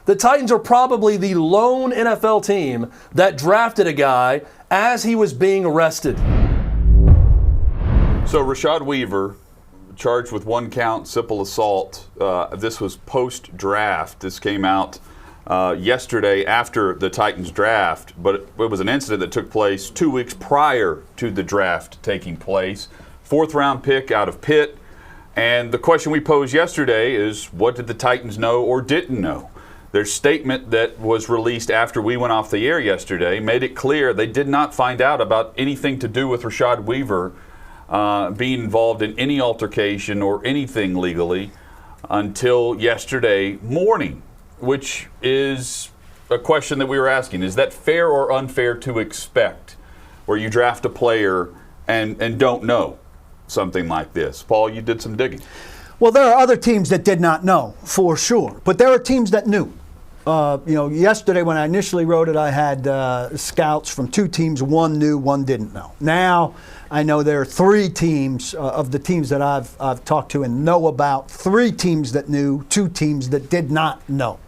the Titans are probably the lone NFL team that drafted a guy as he was being arrested. So Rashad Weaver, charged with 1 count, simple assault. This was post-draft. This came out yesterday after the Titans draft, but it was an incident that took place 2 weeks prior to the draft taking place. 4th-round pick out of Pitt. And the question we posed yesterday is, what did the Titans know or didn't know? Their statement that was released after we went off the air yesterday made it clear they did not find out about anything to do with Rashad Weaver being involved in any altercation or anything legally until yesterday morning, which is a question that we were asking. Is that fair or unfair to expect, where you draft a player and don't know something like this? Paul, you did some digging. Well, there are other teams that did not know, for sure. But there are teams that knew. Yesterday when I initially wrote it, I had scouts from 2 teams. 1 knew, 1 didn't know. Now I know there are 3 teams of the teams that I've talked to and know about. 3 teams that knew, 2 teams that did not know.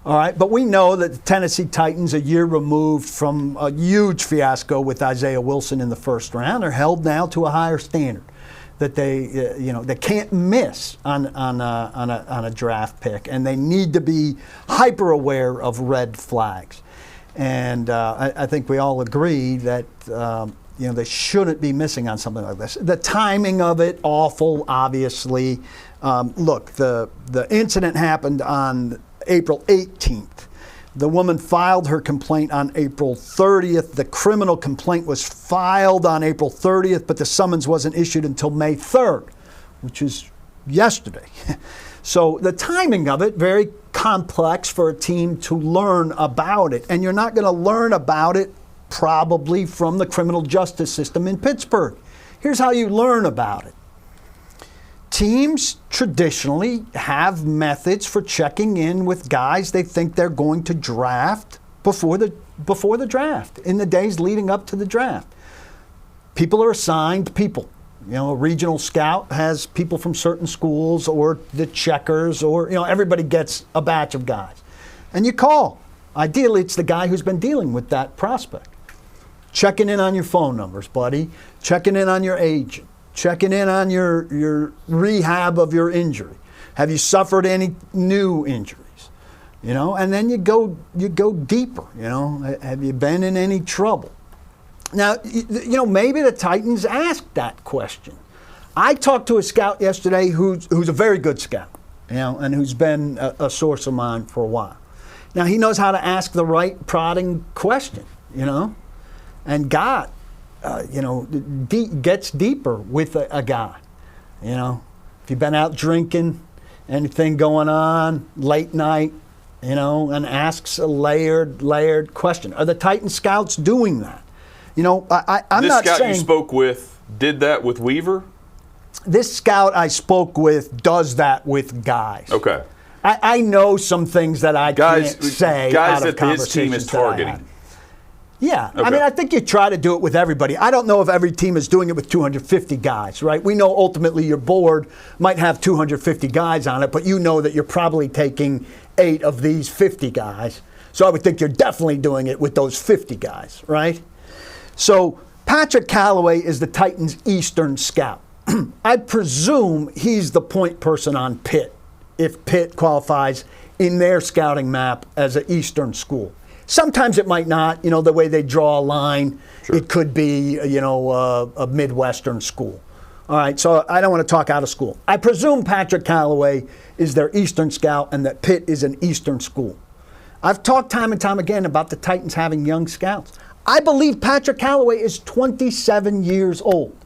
All right, but we know that the Tennessee Titans, a year removed from a huge fiasco with Isaiah Wilson in the 1st round, are held now to a higher standard that they can't miss on a draft pick, and they need to be hyper aware of red flags. And I think we all agree that they shouldn't be missing on something like this. The timing of it, awful, obviously. Look, the incident happened on April 18th. The woman filed her complaint on April 30th. The criminal complaint was filed on April 30th, but the summons wasn't issued until May 3rd, which is yesterday. So the timing of it, very complex for a team to learn about it. And you're not going to learn about it probably from the criminal justice system in Pittsburgh. Here's how you learn about it. Teams traditionally have methods for checking in with guys they think they're going to draft before the draft, in the days leading up to the draft. People are assigned people. A regional scout has people from certain schools, or the checkers, or everybody gets a batch of guys. And you call. Ideally, it's the guy who's been dealing with that prospect. Checking in on your phone numbers, buddy. Checking in on your agent. Checking in on your rehab of your injury. Have you suffered any new injuries? And then you go deeper. Have you been in any trouble? Now, maybe the Titans asked that question. I talked to a scout yesterday who's a very good scout, and who's been a source of mine for a while. Now, he knows how to ask the right prodding question, and got gets deeper with a guy. If you've been out drinking, anything going on, late night, and asks a layered question. Are the Titan scouts doing that? I'm this not scout saying you spoke with did that with Weaver? This scout I spoke with does that with guys. Okay. I know some things that I can't say guys out of that his team is conversations that I had. targeting. Yeah, Okay. I think you try to do it with everybody. I don't know if every team is doing it with 250 guys, right? We know ultimately your board might have 250 guys on it, but you know that you're probably taking 8 of these 50 guys. So I would think you're definitely doing it with those 50 guys, right? So Patrick Callaway is the Titans' Eastern scout. I presume he's the point person on Pitt, if Pitt qualifies in their scouting map as an Eastern school. Sometimes it might not, the way they draw a line. Sure. It could be, a Midwestern school. All right, so I don't want to talk out of school. I presume Patrick Callaway is their Eastern scout and that Pitt is an Eastern school. I've talked time and time again about the Titans having young scouts. I believe Patrick Callaway is 27 years old.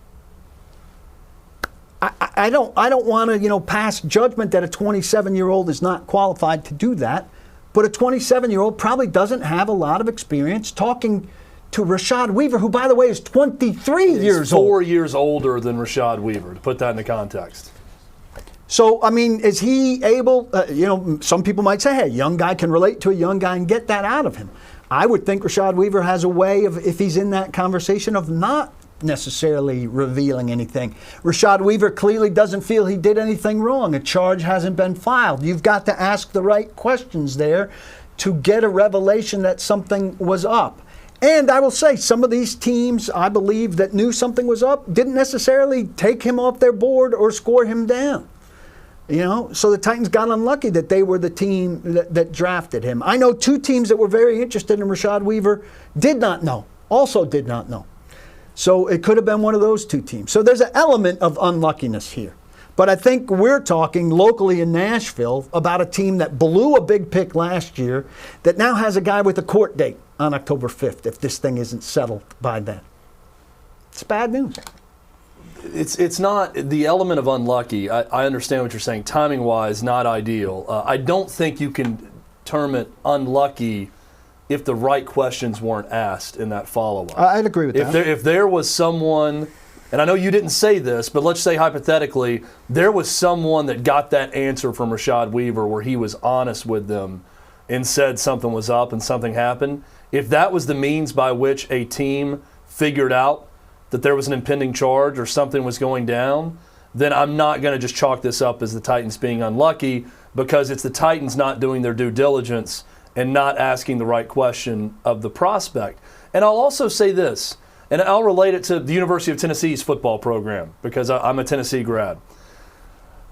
I don't want to, pass judgment that a 27-year-old is not qualified to do that. But a 27-year-old probably doesn't have a lot of experience talking to Rashad Weaver, who, by the way, is 23 years old. 4 years older than Rashad Weaver, to put that into context. So, is he able, some people might say, hey, a young guy can relate to a young guy and get that out of him. I would think Rashad Weaver has a way of, if he's in that conversation, of not necessarily revealing anything. Rashad Weaver clearly doesn't feel he did anything wrong. A charge hasn't been filed. You've got to ask the right questions there to get a revelation that something was up. And I will say, some of these teams, I believe, that knew something was up didn't necessarily take him off their board or score him down. You know, so the Titans got unlucky that they were the team that drafted him. I know two teams that were very interested in Rashad Weaver also did not know. So it could have been one of those two teams. So there's an element of unluckiness here. But I think we're talking locally in Nashville about a team that blew a big pick last year that now has a guy with a court date on October 5th if this thing isn't settled by then. It's bad news. It's not the element of unlucky. I understand what you're saying. Timing-wise, not ideal. I don't think you can term it unlucky if the right questions weren't asked in that follow-up. I'd agree with that. If there was someone, and I know you didn't say this, but let's say hypothetically, there was someone that got that answer from Rashad Weaver where he was honest with them and said something was up and something happened, if that was the means by which a team figured out that there was an impending charge or something was going down, then I'm not going to just chalk this up as the Titans being unlucky, because it's the Titans not doing their due diligence and not asking the right question of the prospect. And I'll also say this, and I'll relate it to the University of Tennessee's football program, because I'm a Tennessee grad.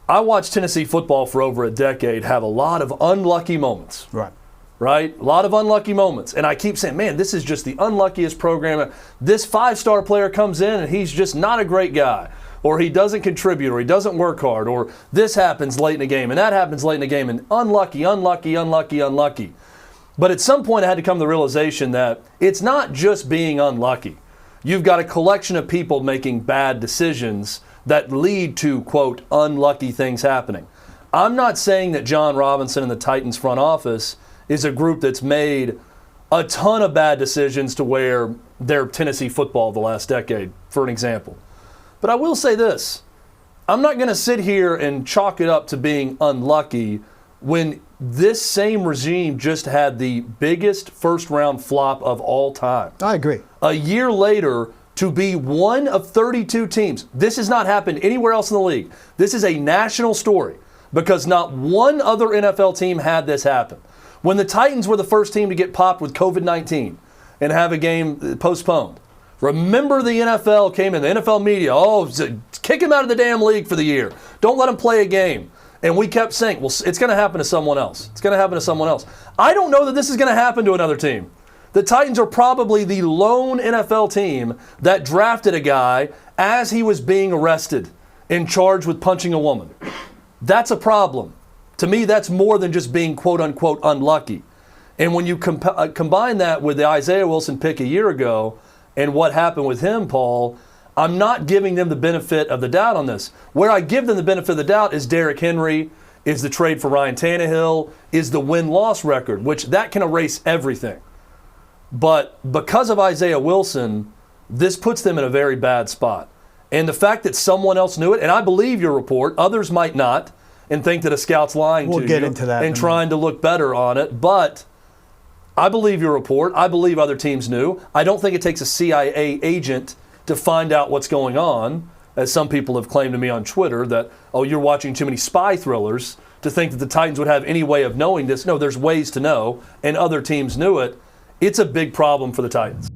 I watched Tennessee football for over a decade have a lot of unlucky moments. Right? A lot of unlucky moments. And I keep saying, man, this is just the unluckiest program. This 5-star player comes in and he's just not a great guy, or he doesn't contribute, or he doesn't work hard, or this happens late in the game and that happens late in the game, and unlucky. But at some point I had to come to the realization that it's not just being unlucky. You've got a collection of people making bad decisions that lead to, quote, unlucky things happening. I'm not saying that John Robinson and the Titans front office is a group that's made a ton of bad decisions to where they're Tennessee football the last decade, for an example. But I will say this. I'm not going to sit here and chalk it up to being unlucky when this same regime just had the biggest first-round flop of all time. I agree. A year later, to be one of 32 teams. This has not happened anywhere else in the league. This is a national story because not one other NFL team had this happen. When the Titans were the first team to get popped with COVID-19 and have a game postponed, remember the NFL came in, the NFL media, kick him out of the damn league for the year. Don't let him play a game. And we kept saying, well, it's going to happen to someone else. It's going to happen to someone else. I don't know that this is going to happen to another team. The Titans are probably the lone NFL team that drafted a guy as he was being arrested and charged with punching a woman. That's a problem. To me, that's more than just being quote-unquote unlucky. And when you combine that with the Isaiah Wilson pick a year ago and what happened with him, Paul, I'm not giving them the benefit of the doubt on this. Where I give them the benefit of the doubt is Derrick Henry, is the trade for Ryan Tannehill, is the win-loss record, which that can erase everything. But because of Isaiah Wilson, this puts them in a very bad spot. And the fact that someone else knew it, and I believe your report, others might not, and think that a scout's lying to you into that and trying to look better on it. But I believe your report. I believe other teams knew. I don't think it takes a CIA agent to find out what's going on, as some people have claimed to me on Twitter that, you're watching too many spy thrillers to think that the Titans would have any way of knowing this. No, there's ways to know, and other teams knew it. It's a big problem for the Titans.